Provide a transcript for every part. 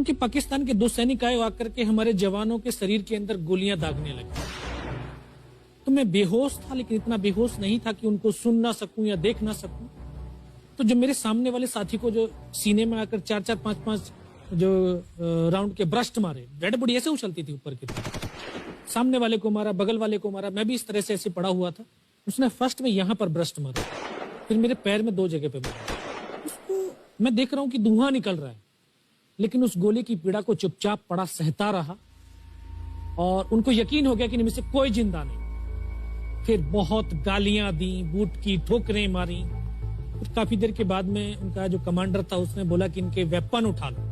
क्योंकि पाकिस्तान के 2 सैनिक आए आकर के हमारे जवानों के शरीर के अंदर गोलियां दागने लगी। तो मैं बेहोश था, लेकिन इतना बेहोश नहीं था कि उनको सुन ना सकूं या देख ना सकूं। तो जो मेरे सामने वाले साथी को जो सीने में आकर 4-4, 5-5 जो राउंड के ब्रस्ट मारे, डेड बॉडी ऐसे उछलती थी ऊपर की तरफ, सामने वाले को मारा, बगल वाले को मारा, मैं भी इस तरह से ऐसे पड़ा हुआ था। उसने फर्स्ट में यहां पर ब्रस्ट मारा, फिर मेरे पैर में 2 जगह पे मारा। उसको मैं देख रहा हूं कि धुआं निकल रहा है, लेकिन उस गोली की पीड़ा को चुपचाप पड़ा सहता रहा और उनको यकीन हो गया कि इनमें से कोई जिंदा नहीं। फिर बहुत गालियां दी, बूट की ठोकरें मारी। फिर काफी देर के बाद में उनका जो कमांडर था उसने बोला कि इनके वेपन उठा लो,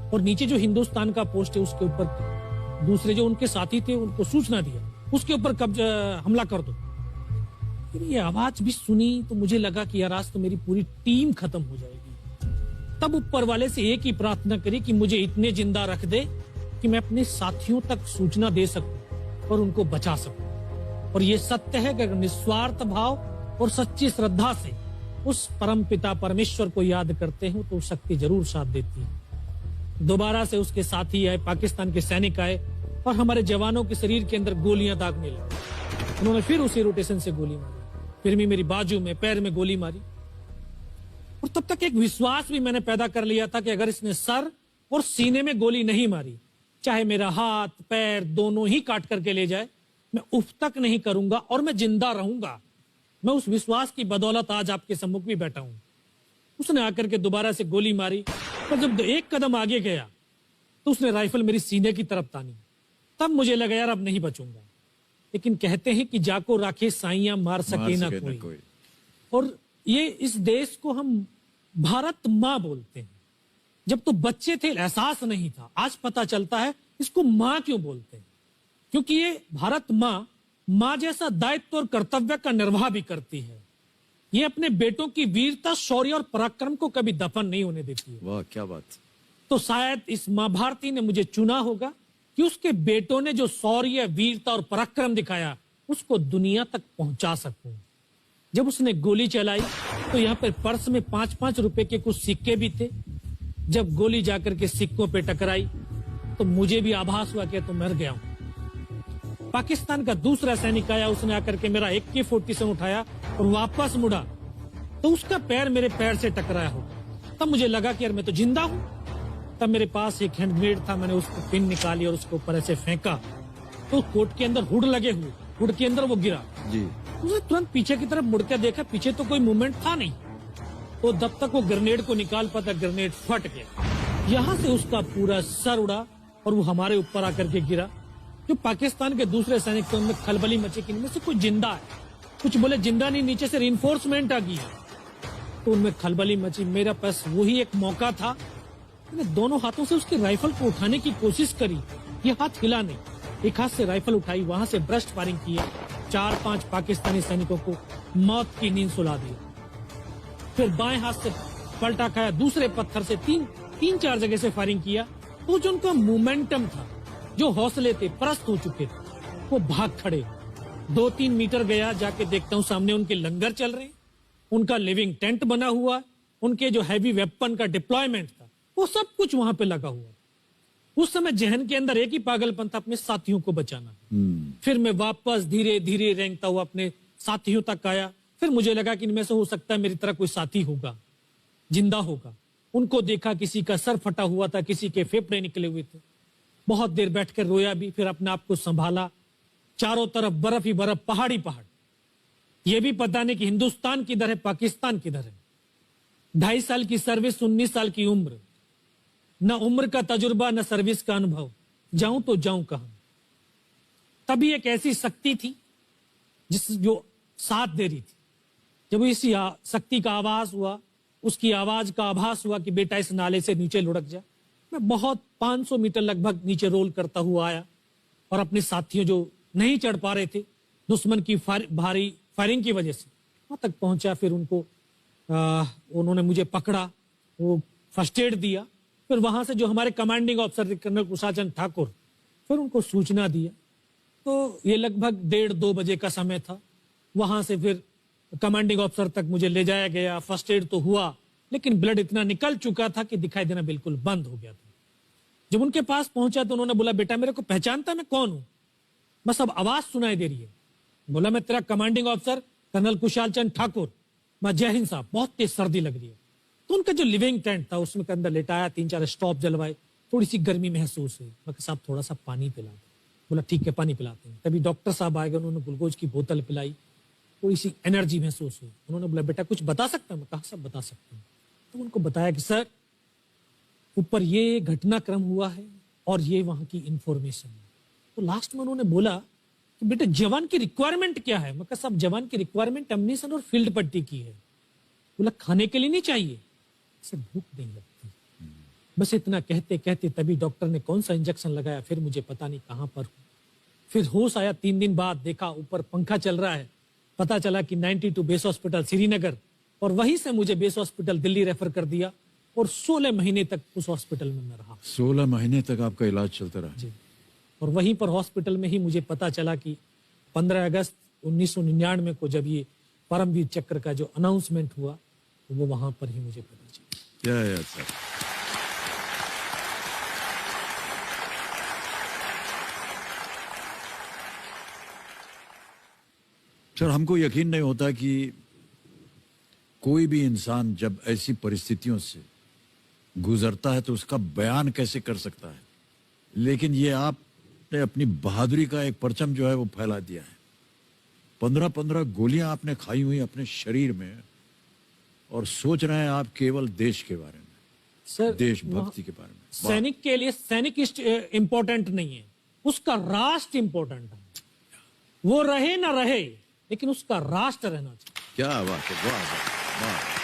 और नीचे जो हिंदुस्तान का पोस्ट है उसके ऊपर दूसरे जो उनके साथी थे उनको सूचना दिया, उसके ऊपर कब्जा हमला कर दो। फिर ये आवाज भी सुनी तो मुझे लगा कि यार आज तो मेरी पूरी टीम खत्म हो जाएगी। तब ऊपर वाले से एक ही प्रार्थना करी कि मुझे इतने जिंदा रख दे कि मैं अपने साथियों तक सूचना दे सकूं और उनको बचा सकूं। और ये सत्य है कि अगर निस्वार्थ भाव और सच्ची श्रद्धा से उस परम पिता परमेश्वर को याद करते हो तो शक्ति जरूर साथ देती है। दोबारा से उसके साथी आए, पाकिस्तान के सैनिक आए और हमारे जवानों के शरीर के अंदर गोलियां दागने लगे। उन्होंने फिर उसी रोटेशन से गोली मारी, फिर भी मेरी बाजू में, पैर में गोली मारी। और तब तक एक विश्वास भी मैंने पैदा कर लिया था कि अगर इसने सर और सीने में गोली नहीं मारी, चाहे मेरा हाथ पैर दोनों ही काट करके ले जाए, मैं उफ तक नहीं करूंगा और मैं जिंदा रहूंगा। मैं उस विश्वास की बदौलत आज आपके सम्मुख भी बैठा हूं। उसने आकर के दोबारा से गोली मारी, पर जब 1 कदम आगे गया तो उसने राइफल मेरी सीने की तरफ तानी। तब मुझे लगा यार अब नहीं बचूंगा। लेकिन कहते हैं कि जाको राखे साइयां मार सके ना कोई। और ये इस देश को हम भारत माँ बोलते हैं। जब तो बच्चे थे एहसास नहीं था, आज पता चलता है इसको माँ क्यों बोलते हैं। क्योंकि ये भारत माँ जैसा दायित्व और कर्तव्य का निर्वाह भी करती है। ये अपने बेटों की वीरता, शौर्य और पराक्रम को कभी दफन नहीं होने देती है। वाह क्या बात। तो शायद इस माँ भारती ने मुझे चुना होगा कि उसके बेटों ने जो शौर्य, वीरता और पराक्रम दिखाया उसको दुनिया तक पहुंचा सकूं। जब उसने गोली चलाई तो यहाँ पर पर्स में 5-5 रुपए के कुछ सिक्के भी थे। जब गोली जाकर के सिक्कों पे टकराई तो मुझे भी आभास हुआ कि तो मर गया हूं। पाकिस्तान का दूसरा सैनिक आया, उसने आकर के मेरा AK-47 उठाया और वापस मुड़ा तो उसका पैर मेरे पैर से टकराया हो। तब मुझे लगा कि यार मैं तो जिंदा हूं। तब मेरे पास एक हैंड ग्रेनेड था, मैंने उसको पिन निकाली और उसके ऊपर ऐसे फेंका तो कोट के अंदर हुड लगे हुए, हुड के अंदर वो गिरा जी। उसने तुरंत पीछे की तरफ मुड़ के देखा, पीछे तो कोई मूवमेंट था नहीं। तो जब तक वो ग्रेनेड को निकाल पाता, ग्रेनेड फट गया। यहां से उसका पूरा सर उड़ा और वो हमारे ऊपर आकर के गिरा। जो पाकिस्तान के दूसरे सैनिक थे उनमें खलबली मची कि इनमें से कोई जिंदा है। कुछ बोले जिंदा नहीं, नीचे से रिइंफोर्समेंट आ गई है। तो उनमें खलबली मची। मेरा पास वही एक मौका था, मैंने दोनों हाथों से उसकी राइफल को उठाने की कोशिश करी। ये हाथ हिला नहीं, एक हाथ से राइफल उठाई, वहां से ब्रस्ट फायरिंग किया। 4-5 पाकिस्तानी सैनिकों को मौत की नींद सुला दी। फिर बाएं हाथ से पलटा खाया, दूसरे पत्थर से 3-4 जगह से फायरिंग किया। तो जो उनका मोमेंटम था, जो हौसले थे, परस्त हो चुके थे, वो भाग खड़े। 2-3 मीटर गया, जाके देखता हूँ सामने उनके लंगर चल रहे हैं, उनका लिविंग टेंट बना हुआ, उनके जो हैवी वेपन का डिप्लॉयमेंट था वो सब कुछ वहां पे लगा हुआ। उस समय जहन के अंदर एक ही पागलपन था, अपने साथियों को बचाना। फिर मैं वापस धीरे धीरे रेंगता हुआ अपने साथियों तक आया। फिर मुझे लगा कि इनमें से हो सकता है मेरी तरह कोई साथी होगा, जिंदा होगा। उनको देखा, किसी का सर फटा हुआ था, किसी के फेफड़े निकले हुए थे। बहुत देर बैठकर रोया भी, फिर अपने आप को संभाला। चारों तरफ बर्फ ही बर्फ, पहाड़ी पहाड़। यह भी पता नहीं कि हिंदुस्तान किधर है, पाकिस्तान किधर है। 2.5 साल की सर्विस, 19 साल की उम्र, न उम्र का तजुर्बा न सर्विस का अनुभव, जाऊं तो जाऊं कहां। तभी एक ऐसी शक्ति थी जो साथ दे रही थी। जब इसी शक्ति का आवाज हुआ, उसकी आवाज का आभास हुआ कि बेटा इस नाले से नीचे लुढ़क जा, मैं बहुत 500 मीटर लगभग नीचे रोल करता हुआ आया और अपने साथियों जो नहीं चढ़ पा रहे थे दुश्मन की भारी फायरिंग की वजह से, वहां तक पहुंचा। फिर उन्होंने मुझे पकड़ा, वो फर्स्ट एड दिया। फिर वहां से जो हमारे कमांडिंग ऑफिसर कर्नल कुशाचंद ठाकुर, फिर उनको सूचना दिया। तो ये लगभग 1:30-2 बजे का समय था। वहां से फिर कमांडिंग ऑफिसर तक मुझे ले जाया गया। फर्स्ट एड तो हुआ, लेकिन ब्लड इतना निकल चुका था कि दिखाई देना बिल्कुल बंद हो गया था। जब उनके पास पहुंचा तो उन्होंने बोला, बेटा मेरे को पहचानता है मैं कौन हूं? बस अब आवाज सुनाई दे रही है। बोला, मैं तेरा commanding officer colonel Kushal Chand Thakur. मैं, जय हिंद साहब, बहुत तेज सर्दी लग रही है। तो उनका जो लिविंग टेंट था उसमें के अंदर लेटाया, 3-4 स्टॉप जलवाए, थोड़ी सी गर्मी महसूस हुई। मैं, साहब थोड़ा सा पानी पिला दो। बोला, ठीक है पानी पिलाते हैं। तभी डॉक्टर साहब आए गए, उन्होंने ग्लूकोज की बोतल पिलाई, थोड़ी सी एनर्जी महसूस हुई। उन्होंने बोला, बेटा कुछ बता सकता हूं? मैं कहा, सब बता सकता हूँ। तो उनको बताया कि सर ऊपर ये घटनाक्रम हुआ है और ये वहां की इंफॉर्मेशन है। तो लास्ट में उन्होंने बोला कि बेटा जवान की रिक्वायरमेंट क्या है? मैं कहा, साहब जवान की रिक्वायरमेंट अम्यूनिशन और फील्ड पट्टी की है। बोला, खाने के लिए नहीं चाहिए, इसे भूख नहीं लगती। बस इतना कहते कहते तभी डॉक्टर ने कौन सा इंजेक्शन लगाया, फिर मुझे पता नहीं कहां पर हूं। फिर होश आया 3 दिन बाद, देखा ऊपर पंखा चल रहा है, पता चला कि 92 बेस हॉस्पिटल श्रीनगर, और वहीं से मुझे बेस हॉस्पिटल दिल्ली रेफर कर दिया और 16 महीने तक उस हॉस्पिटल में मैं रहा। 16 महीने तक आपका इलाज चलता रहा? जी। और वहीं पर हॉस्पिटल में ही मुझे पता चला कि 15 अगस्त 1999 को जब ये परमवीर चक्र का जो अनाउंसमेंट हुआ, तो वो वहां पर ही मुझे पता चला। क्या सर। सर हमको यकीन नहीं होता कि कोई भी इंसान जब ऐसी परिस्थितियों से गुजरता है तो उसका बयान कैसे कर सकता है, लेकिन ये आपने अपनी बहादुरी का एक परचम जो है वो फैला दिया है। 15-15 गोलियां आपने खाई हुई अपने शरीर में, और सोच रहे हैं आप केवल देश के बारे में, सर देशभक्ति के बारे में। सैनिक के लिए सैनिक इंपॉर्टेंट नहीं है, उसका राष्ट्र इंपॉर्टेंट है। वो रहे ना रहे, लेकिन उसका राष्ट्र रहना चाहिए। क्या बात है, वाह वाह।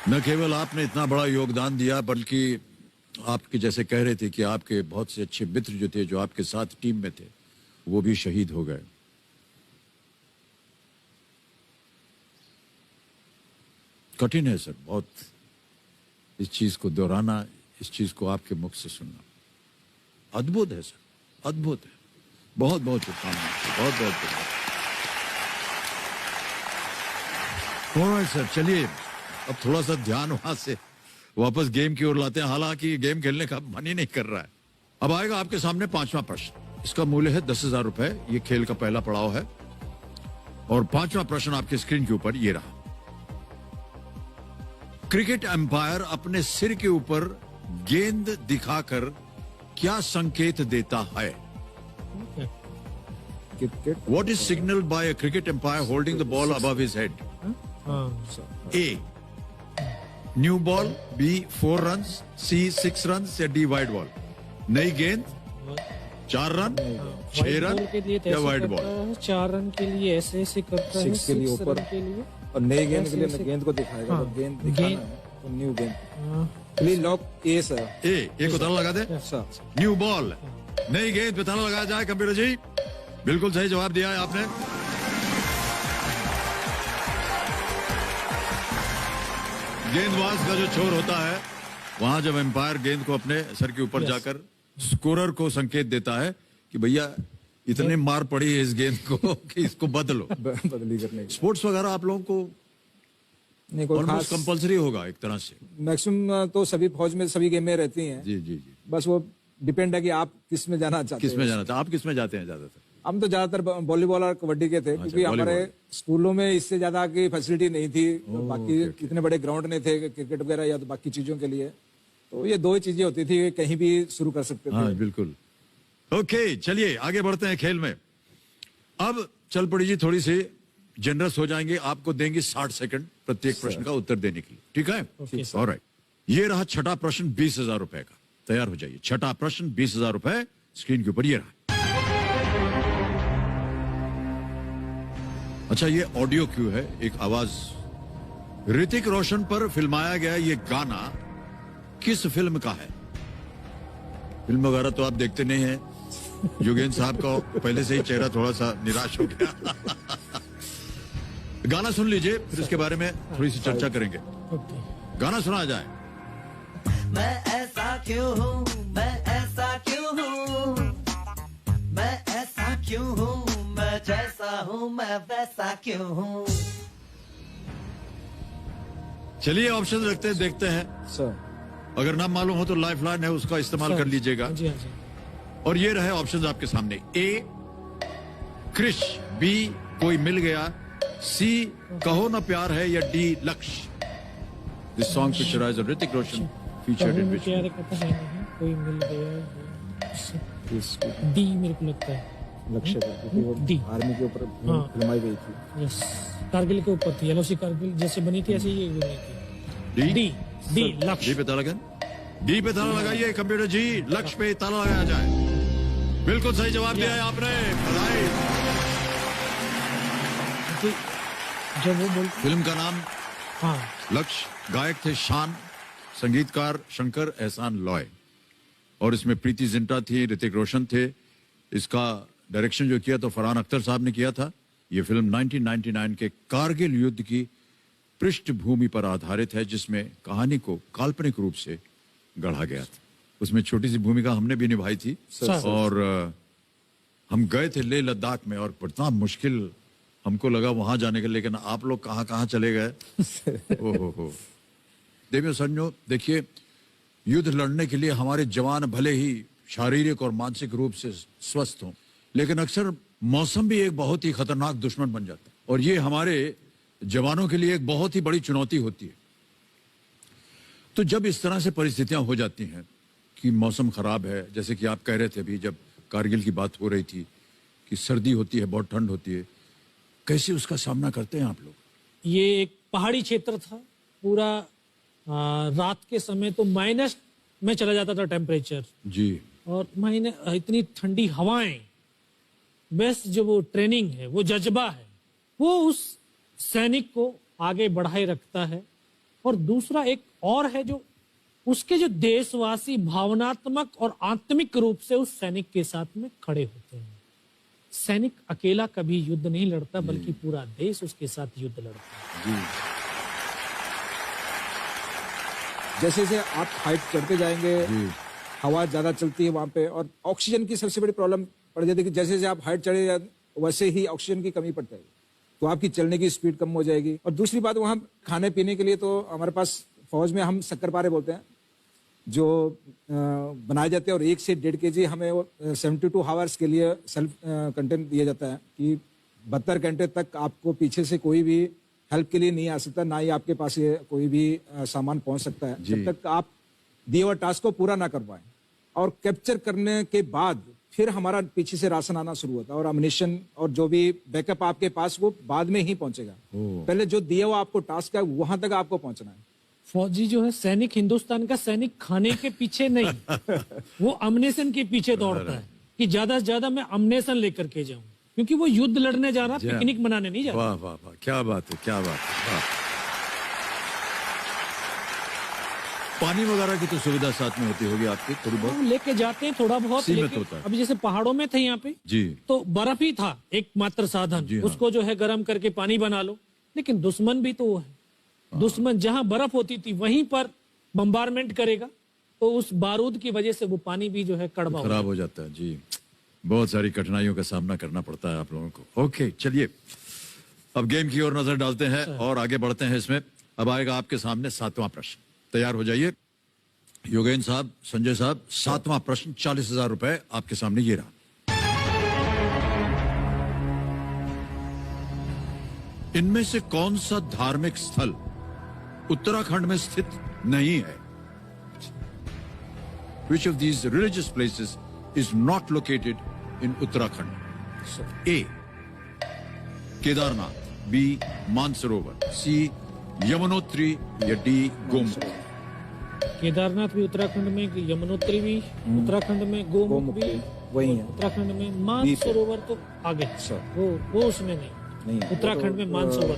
न केवल आपने इतना बड़ा योगदान दिया, बल्कि आपके जैसे कह रहे थे कि आपके बहुत से अच्छे मित्र जो थे, जो आपके साथ टीम में थे, वो भी शहीद हो गए। कठिन है सर बहुत इस चीज को दोहराना, इस चीज को आपके मुख से सुनना। अद्भुत है सर, अद्भुत है। बहुत बहुत शुभकामनाएं, बहुत बहुत शुभकामनाएं। सर चलिए अब थोड़ा सा ध्यान वहां से वापस गेम की ओर लाते हैं। हालांकि गेम खेलने का मन ही नहीं कर रहा है। अब आएगा आपके सामने 5वां प्रश्न। इसका मूल्य है 10,000 रुपए। ये खेल का पहला पड़ाव है, और 5वां प्रश्न आपके स्क्रीन के ऊपर ये रहा। क्रिकेट एम्पायर अपने सिर के ऊपर गेंद दिखाकर क्या संकेत देता है? What is signaled by a cricket umpire holding the ball above his head? A. New ball. B. 4 runs. C. 6 runs. या D. wide ball. नई गेंद, 4 रन, 6 रन या वाइड बॉल? 4 रन के लिए ऐसे ऐसे करता है, 6 के लिए ऊपर, और नई गेंद के लिए गेंद को दिखाएगा। तो गेंद दिखाना है तो न्यू गेंद। Please lock A sir. A को ताला लगा दे। न्यू बॉल, नई गेंद पे ताला लगाया जाए। कंप्यूटर जी बिल्कुल सही जवाब दिया है आपने। गेंदबाज का जो छोर होता है, वहां जब एम्पायर गेंद को अपने सर के ऊपर जाकर स्कोरर को संकेत देता है कि भैया इतने मार पड़ी है इस गेंद को कि इसको बदलो। बदली करने स्पोर्ट्स वगैरह आप लोगों को नहीं कोई खास कंपलसरी होगा एक तरह से। मैक्सिमम तो सभी फौज में सभी गेम में रहती हैं। जी जी जी। बस वो डिपेंड है कि आप किस में जाना चाहते हैं। किस में जाना चाहते? आप किस में जाते हैं ज्यादातर? हम तो ज्यादातर वॉलीबॉल और कबड्डी के थे, क्योंकि हमारे स्कूलों में इससे ज्यादा की फैसिलिटी नहीं थी। बाकी इतने बड़े ग्राउंड नहीं थे क्रिकेट वगैरह या तो बाकी चीजों के लिए, तो ये 2 ही चीजें होती थी, कहीं भी शुरू कर सकते थे। हाँ बिल्कुल। ओके चलिए आगे बढ़ते हैं खेल में। अब चल पड़ी जी थोड़ी सी जनरस हो जाएंगे, आपको देंगे 60 सेकंड प्रत्येक प्रश्न का उत्तर देने के लिए, ठीक है? ऑलराइट। ये रहा छठा प्रश्न 20,000 रुपए का। तैयार हो जाइए। छठा प्रश्न 20,000 रुपए स्क्रीन के ऊपर ये रहा। अच्छा ये ऑडियो क्यू है, एक आवाज। ऋतिक रोशन पर फिल्माया गया ये गाना किस फिल्म का है? फिल्म वगैरह तो आप देखते नहीं हैं। योगेंद्र साहब का पहले से ही चेहरा थोड़ा सा निराश हो गया। गाना सुन लीजिए, फिर इसके बारे में थोड़ी सी चर्चा करेंगे। गाना सुना जाए। मैं ऐसा क्यों हूँ, मैं ऐसा क्यों हूँ, मैं ऐसा क्यों हूँ, मैं जैसा हूँ मैं वैसा क्यों हूँ। चलिए ऑप्शन रखते हैं, देखते हैं। सर अगर ना मालूम हो तो लाइफ लाइन है, उसका इस्तेमाल कर लीजिएगा। जी हाँ जी। और ये रहे ऑप्शंस आपके सामने। ए क्रिश, बी कोई मिल गया, सी कहो ना प्यार है, या D Lakshya. This song picturise Hrithik Roshan featured in क्या विच कहता है नहीं, कोई मिल गया। डी मेरे को लगता है। लक्ष्य था, क्योंकि वो डी। आर्मी के ऊपर हाँ। फिल्माई गई थी। यस, कारगिल के ऊपर थी। एलओसी कारगिल जैसे बनी थी ऐसे ये भी बनी थी। डी डी डी डी लक्ष्य। पे ताला लगाएं। डी पे ताला लगाइए कंप्यूटर जी, लक्ष्य पे ताला लगाया जाए। बिल्कुल सही जवाब दिया है आपने, बधाई। जब वो बोल, फिल्म का नाम हाँ लक्ष्य, गायक थे शान, संगीतकार शंकर एहसान लॉय, और इसमें प्रीति जिंटा थी, ऋतिक रोशन थे। इसका डायरेक्शन जो किया तो फरहान अख्तर साहब ने किया था। यह फिल्म 1999 के कारगिल युद्ध की पृष्ठभूमि पर आधारित है, जिसमें कहानी को काल्पनिक रूप से गढ़ा गया था। उसमें छोटी सी भूमिका हमने भी निभाई थी। और हम गए थे लेह लद्दाख में, और इतना मुश्किल हमको लगा वहां जाने का, लेकिन आप लोग कहाँ चले गए। ओहो। देवियों संजो, देखिए, युद्ध लड़ने के लिए हमारे जवान भले ही शारीरिक और मानसिक रूप से स्वस्थ हों, लेकिन अक्सर मौसम भी एक बहुत ही खतरनाक दुश्मन बन जाता है, और ये हमारे जवानों के लिए एक बहुत ही बड़ी चुनौती होती है। तो जब इस तरह से परिस्थितियां हो जाती हैं कि मौसम खराब है, जैसे कि आप कह रहे थे अभी जब कारगिल की बात हो रही थी कि सर्दी होती है, बहुत ठंड होती है, कैसे उसका सामना करते हैं आप लोग? ये एक पहाड़ी क्षेत्र था पूरा। रात के समय तो माइनस में चला जाता था टेम्परेचर, जी। और इतनी ठंडी हवाएं। बस जो वो ट्रेनिंग है, वो जज्बा है, वो उस सैनिक को आगे बढ़ाए रखता है। और दूसरा एक और है, जो उसके जो देशवासी भावनात्मक और आत्मिक रूप से उस सैनिक के साथ में खड़े होते हैं। सैनिक अकेला कभी युद्ध नहीं लड़ता, बल्कि पूरा देश उसके साथ युद्ध लड़ता है। जैसे जैसे आप हाइट चढ़ते जाएंगे, हवा ज्यादा चलती है वहां पे, और ऑक्सीजन की सबसे बड़ी प्रॉब्लम पड़ जाती है कि जैसे जैसे आप हाइट चढ़े वैसे ही ऑक्सीजन की कमी पड़ जाएगी, तो आपकी चलने की स्पीड कम हो जाएगी। और दूसरी बात, वहाँ खाने पीने के लिए तो हमारे पास फौज में हम शक्करपारे बोलते हैं, जो बनाए जाते हैं, और 1 से 1.5 kg हमें 72 आवर्स के लिए सेल्फ कंटेंट दिया जाता है कि 72 घंटे तक आपको पीछे से कोई भी हेल्प के लिए नहीं आ सकता, ना ही आपके पास ये कोई भी सामान पहुंच सकता है, जब तक आप दिए हुए टास्क को पूरा ना कर पाए। और कैप्चर करने के बाद फिर हमारा पीछे से राशन आना शुरू होता है, और अम्युनिशन और जो भी बैकअप आपके पास वो बाद में ही पहुंचेगा। पहले जो दिया हुआ आपको टास्क है वहां तक आपको पहुंचना है। फौजी जो है सैनिक, हिंदुस्तान का सैनिक खाने के पीछे नहीं, वो अम्युनिशन के पीछे दौड़ता है कि ज्यादा से ज्यादा मैं अम्युनिशन लेकर के जाऊं, क्योंकि वो युद्ध लड़ने जा रहा, पिकनिक मनाने नहीं जा रहा। वाह वाह वाह, क्या बात है, क्या बात है, वाह। पानी वगैरह की तो सुविधा साथ में होती होगी आपकी, थोड़ी बहुत? लेके जाते हैं थोड़ा बहुत, सीमित लेकिन होता है। अभी जैसे पहाड़ों में थे यहाँ पे, जी। तो बर्फ ही था एकमात्र साधन, जी हाँ। उसको जो है गर्म करके पानी बना लो। लेकिन दुश्मन भी तो वो है, दुश्मन जहां बर्फ होती थी वहीं पर बम्बारमेंट करेगा, तो उस बारूद की वजह से वो पानी भी जो है कड़वा खराब हो जाता है। जी, बहुत सारी कठिनाइयों का सामना करना पड़ता है आप लोगों को। ओके, चलिए अब गेम की ओर नजर डालते हैं और आगे बढ़ते हैं इसमें। अब आएगा आपके सामने 7वां प्रश्न, तैयार हो जाइए। योगेंद्र साहब, संजय साहब, 7वां प्रश्न, 40,000 रुपए आपके सामने ये रहा। इनमें से कौन सा धार्मिक स्थल उत्तराखंड में स्थित नहीं है? Which of these religious places is not located in Uttarakhand? A. Kedarnath, B. Mansarovar, C. Yamunotri, या D. गोमुख। केदारनाथ भी उत्तराखंड में, यमुनोत्री भी उत्तराखंड में, गोमुख भी वही है। उत्तराखंड में, मानसरोवर तो आगे, वो उसमें नहीं, उत्तराखंड में मानसरोवर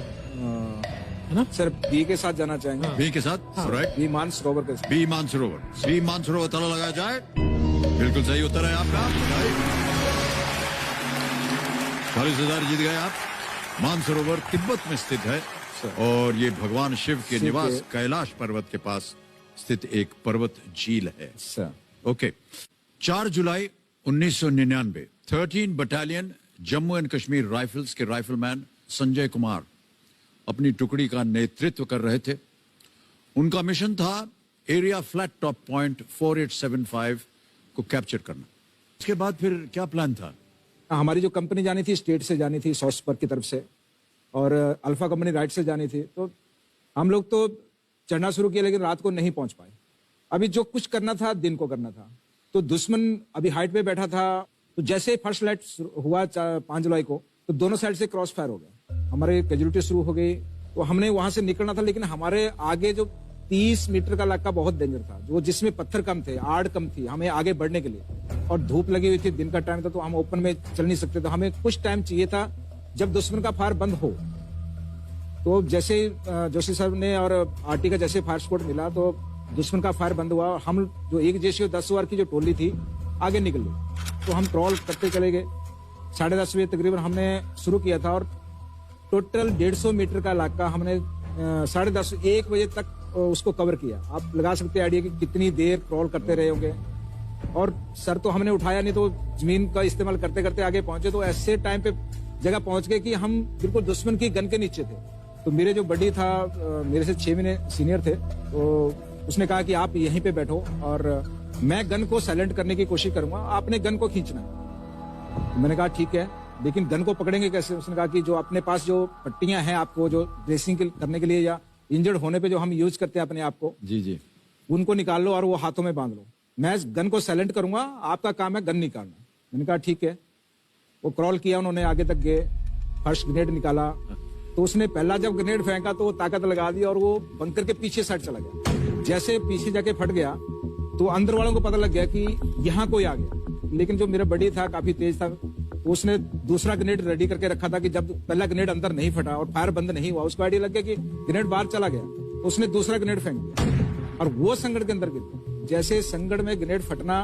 है ना सर। बी के साथ जाना चाहेंगे। बी के साथ, राइट? बी मानसरोवर के साथ। बी मानसरोवर, बी मानसरोवर ताला लगाया जाए। बिल्कुल सही उत्तर है आपका। 40,000 जीत गए आप। मानसरोवर तिब्बत में स्थित है, और ये भगवान शिव के निवास कैलाश पर्वत के पास स्थित एक पर्वत झील है। Okay. 4 July 1999, 13 battalion Jammu and Kashmir rifles के राइफलमैन संजय कुमार अपनी टुकड़ी का नेतृत्व कर रहे थे, उनका मिशन था एरिया फ्लैट टॉप पॉइंट 4875 को कैप्चर करना। इसके बाद फिर क्या प्लान था? हमारी जो कंपनी जानी थी स्टेट से जानी थी, साउथ स्पर की तरफ से, और अल्फा कंपनी राइट से जानी थी। तो हम लोग तो चढ़ना शुरू किया लेकिन रात को नहीं पहुंच पाए। अभी जो कुछ करना था दिन को करना था। तो दुश्मन अभी हाइट पे बैठा था, तो जैसे फर्स्ट लाइट हुआ 5 जुलाई को, तो दोनों साइड से क्रॉस फायर हो गया, हमारे कैजुअलिटी शुरू हो गई। तो हमने वहां से निकलना था, लेकिन हमारे आगे जो 30 मीटर का इलाका बहुत डेंजर था, जो जिसमें पत्थर कम थे, आड़ कम थी हमें आगे बढ़ने के लिए, और धूप लगी हुई थी, दिन का टाइम था, तो हम ओपन में चल नहीं सकते। तो हमें कुछ टाइम चाहिए था जब दुश्मन का फायर बंद हो। तो जैसे जोशी साहब ने और आरटी का जैसे फायर स्पॉट मिला, तो दुश्मन का फायर बंद हुआ। हम जो एक जैसे 10 ओवर की जो टोली थी आगे निकल गई। तो हम क्रॉल करते चले गए। 10:30 बजे तकरीबन हमने शुरू किया था, और टोटल 150 मीटर का इलाका हमने 10:30 1 बजे तक उसको कवर किया। आप लगा सकते हैं आइडिया कि कितनी देर क्रॉल करते रहे होंगे। और सर तो हमने उठाया नहीं, तो जमीन का इस्तेमाल करते करते आगे पहुंचे। तो ऐसे टाइम पे जगह पहुंच गए कि हम बिल्कुल दुश्मन की गन के नीचे थे। तो मेरे जो बडी था, मेरे से 6 महीने सीनियर थे, तो उसने कहा कि आप यहीं पे बैठो और मैं गन को साइलेंट करने की कोशिश करूंगा, आपने गन को खींचना। तो मैंने कहा ठीक है, लेकिन गन को पकड़ेंगे कैसे? उसने कहा कि जो अपने पास जो पट्टियां हैं आपको जो ड्रेसिंग करने के लिए या इंजर्ड होने पे जो हम यूज करते हैं अपने आप को, जी जी, उनको निकाल लो और वो हाथों में बांध लो। मैं गन को साइलेंट करूंगा, आपका काम है गन निकालना। मैंने कहा ठीक है। वो क्रॉल किया, उन्होंने आगे तक गए, फर्स्ट ग्रेनेड निकाला। तो उसने पहला जब ग्रेनेड फेंका तो वो ताकत लगा दी और वो बंकर के पीछे साइड चला गया। जैसे पीछे जाके फट गया तो अंदर वालों को पता लग गया कि यहाँ कोई आ गया। लेकिन जो मेरा बडी था काफी तेज था, उसने दूसरा ग्रेनेड रेडी करके रखा था कि जब पहला ग्रेनेड अंदर नहीं फटा और फायर बंद नहीं हुआ, उसको आइडिया लग गया कि ग्रेनेड बाहर चला गया, तो उसने दूसरा ग्रेनेड फेंक दिया और वो संगड़ के अंदर गिर गया। जैसे संगड़ में ग्रेनेड फटना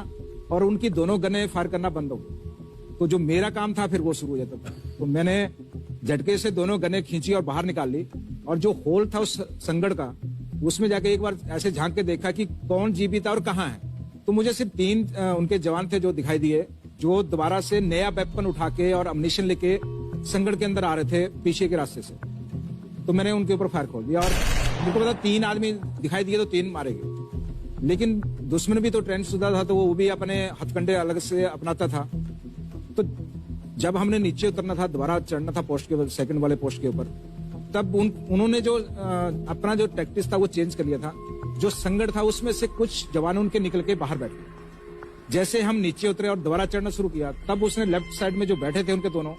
और उनकी दोनों गनें फायर करना बंद हो गई, तो जो मेरा काम था फिर वो शुरू हो जाता था। तो मैंने झटके से दोनों गनें खींची और बाहर निकाल ली, और जो होल था उस संगड़ का, उसमें जाके एक बार ऐसे झांक के देखा कि कौन जीवित था और कहाँ है। तो मुझे सिर्फ 3 उनके जवान थे जो दिखाई दिए, जो दोबारा से नया वेपन उठा के और अम्युनिशन लेके संगड़ के अंदर आ रहे थे पीछे के रास्ते से। तो मैंने उनके ऊपर फायर खोल दिया और मुझको पता 3 आदमी दिखाई दिए तो 3 मारे गए। लेकिन दुश्मन भी तो ट्रेंड शुदा था, तो वो भी अपने हथकंडे अलग से अपनाता था। तो जब हमने नीचे उतरना था, दोबारा चढ़ना था पोस्ट के सेकंड वाले पोस्ट के ऊपर, तब उन्होंने जो अपना जो टैक्टिस था वो चेंज कर लिया था। जो संगड़ था उसमें से कुछ जवान उनके निकल के बाहर बैठ गए। जैसे हम नीचे उतरे और दोबारा चढ़ना शुरू किया, तब उसने लेफ्ट साइड में जो बैठे थे उनके दोनों,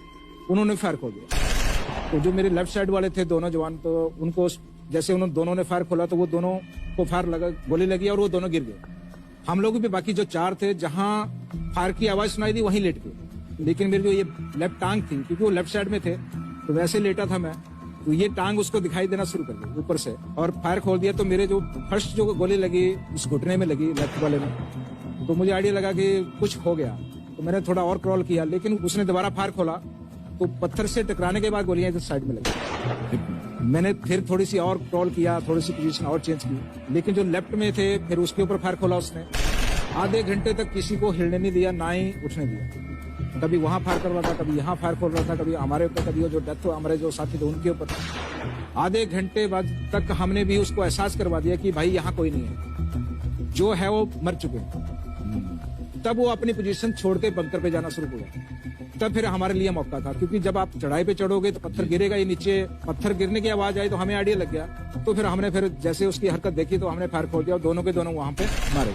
उन्होंने फायर खोल दिया। तो जो मेरे लेफ्ट साइड वाले थे दोनों जवान, तो उनको जैसे उन्होंने दोनों ने फायर खोला तो वो दोनों को फायर लगा, गोली लगी और वो दोनों गिर गए। हम लोग भी बाकी जो 4 थे, जहां फायर की आवाज सुनाई दी वहीं लेट गए। लेकिन मेरी जो ये लेफ्ट टांग थी, क्योंकि वो लेफ्ट साइड में थे, तो वैसे लेटा था मैं, तो ये टांग उसको दिखाई देना शुरू कर दी ऊपर से और फायर खोल दिया। तो मेरे जो फर्स्ट जो गोली लगी उस घुटने में लगी, लेफ्ट वाले में, तो मुझे आइडिया लगा कि कुछ हो गया। तो मैंने थोड़ा और क्रॉल किया, लेकिन उसने दोबारा फायर खोला तो पत्थर से टकराने के बाद गोलियां इधर साइड में लगी। मैंने फिर थोड़ी सी और क्रॉल किया, थोड़ी सी पोजीशन और चेंज की, लेकिन जो लेफ्ट में थे फिर उसके ऊपर फायर खोला उसने। आधे घंटे तक किसी को हिलने नहीं दिया, ना ही उठने दिया। कभी वहां फायर कर रहा था, कभी यहाँ फायर खोल रहा था, कभी हमारे ऊपर, कभी वो जो डेथ हुआ हमारे जो साथी थे उनके ऊपर। आधे घंटे बाद तक हमने भी उसको एहसास करवा दिया कि भाई यहाँ कोई नहीं है, जो है वो मर चुके हैं। तब वो अपनी पोजीशन छोड़ के बंकर पे जाना शुरू हुआ। तब फिर हमारे लिए मौका था, क्योंकि जब आप चढ़ाई पे चढ़ोगे तो पत्थर गिरेगा ही नीचे। पत्थर गिरने की आवाज आई तो हमें आइडिया लग गया। तो फिर हमने फिर जैसे उसकी हरकत देखी तो हमने फायर खोल दिया और दोनों के दोनों वहां पे मारे।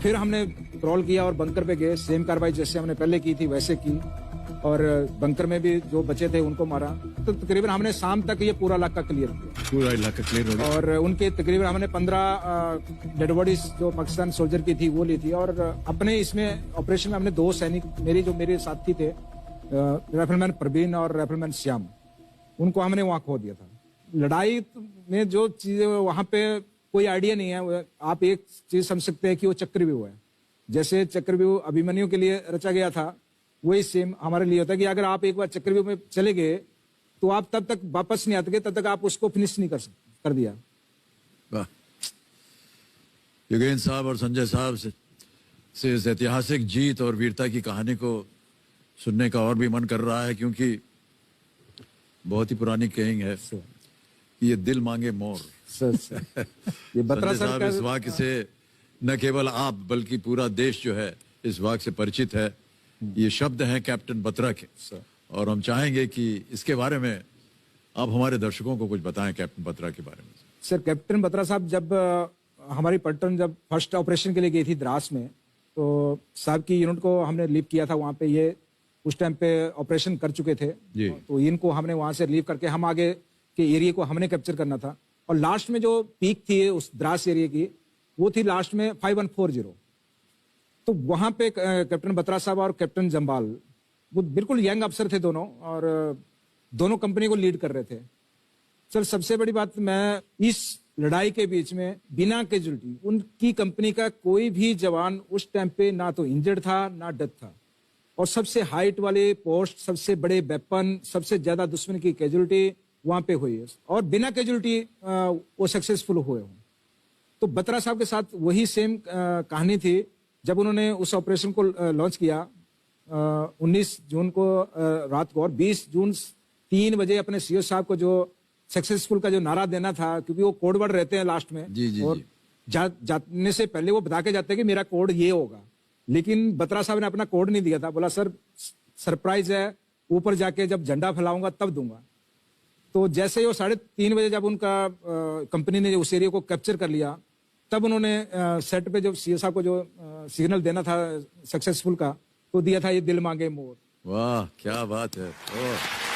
फिर हमने क्रॉल किया और बंकर पे गए, सेम कार्रवाई जैसे हमने पहले की थी वैसे की, और बंकर में भी जो बचे थे उनको मारा। तो तकरीबन हमने शाम तक ये पूरा इलाका क्लियर किया, पूरा इलाका क्लियर हो गया। और उनके तकरीबन हमने 15 डेड बॉडीज जो पाकिस्तान सोल्जर की थी वो ली थी। और अपने इसमें ऑपरेशन में हमने 2 सैनिक जो मेरे साथी थे, राइफलमैन प्रवीण और राइफलमैन श्याम, उनको हमने वहां खो दिया था। लड़ाई में जो चीजें वहां पे कोई आइडिया नहीं है। आप एक चीज समझ सकते हैं कि वो चक्रव्यूह है। जैसे चक्रव्यूह अभिमन्यु के लिए रचा गया था, वही सेम हमारे लिए होता है कि अगर आप एक बार चक्रव्यूह में चले गए तो आप तब तक वापस नहीं आते, तब तक आप उसको फिनिश नहीं कर दिया। वाह, योगेंद्र साहब और संजय साहब से इस ऐतिहासिक जीत और वीरता की कहानी को सुनने का और भी मन कर रहा है, क्योंकि बहुत ही पुरानी कहिंग है। ये दिल मांगे मोर। सर ये बत्रा संजय सर साहब, का इस वाक्य से न केवल आप बल्कि पूरा देश जो है इस वाक्य से परिचित है। ये शब्द हैं कैप्टन बत्रा के, और हम चाहेंगे कि इसके बारे में आप हमारे दर्शकों को कुछ बताएं कैप्टन बत्रा के बारे में। सर कैप्टन बत्रा साहब जब हमारी पलटन जब फर्स्ट ऑपरेशन के लिए गई थी द्रास में, तो साहब की यूनिट को हमने लीव किया था वहाँ पे। ये उस टाइम पे ऑपरेशन कर चुके थे, जी। तो इनको हमने वहाँ से लीव करके हम आगे के एरिया को हमने कैप्चर करना था। और लास्ट में जो पीक थी उस द्रास एरिया की, वो थी लास्ट में 5140। तो वहाँ पे कैप्टन बत्रा साहब और कैप्टन जम्बाल, वो बिल्कुल यंग अफसर थे दोनों, और दोनों कंपनी को लीड कर रहे थे। सर सबसे बड़ी बात, मैं इस लड़ाई के बीच में बिना कैजुअलिटी उनकी कंपनी का कोई भी जवान उस टाइम पे ना तो इंजर्ड था ना डेथ था। और सबसे हाइट वाले पोस्ट, सबसे बड़े वेपन, सबसे ज्यादा दुश्मन की कैजुअलिटी वहां पे हुई है, और बिना कैजुअलिटी वो सक्सेसफुल हुए हों। तो बत्रा साहब के साथ वही सेम कहानी थी। जब उन्होंने उस ऑपरेशन को लॉन्च किया 19 जून को रात को, और 20 जून 3 बजे अपने सीओ साहब को जो सक्सेसफुल का जो नारा देना था, क्योंकि वो कोड वर्ड रहते हैं लास्ट में, जी, और जाने से पहले वो बता के जाते हैं कि मेरा कोड ये होगा। लेकिन बत्रा साहब ने अपना कोड नहीं दिया था, बोला सर सरप्राइज है, ऊपर जाके जब झंडा फैलाऊंगा तब दूंगा। तो जैसे ही वो 3:30 बजे जब उनका कंपनी ने उस एरिया को कैप्चर कर लिया, तब उन्होंने सेट पे जो सीओ साहब को जो सिग्नल देना था सक्सेसफुल का, तो दिया था ये दिल मांगे मोर। वाह क्या बात है। ओह।